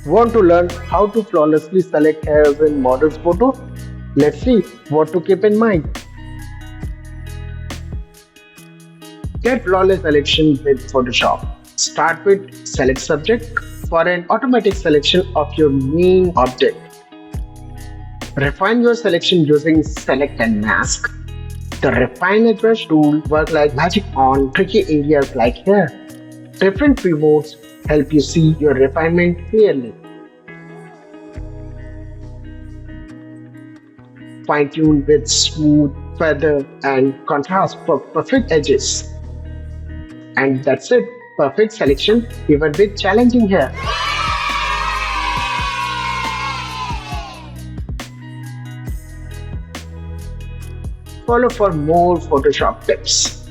Want to learn how to flawlessly select hairs in models photo? Let's see what to keep in mind. Get flawless selection with Photoshop. Start with Select Subject for an automatic selection of your main object. Refine your selection using Select and Mask. The Refine a Brush tool works like magic on tricky areas like hair. Different view modes help you see your refinement clearly. Fine-tune with smooth, feather, and contrast for perfect edges. And that's it. Perfect selection even with challenging hair. Follow for more Photoshop tips.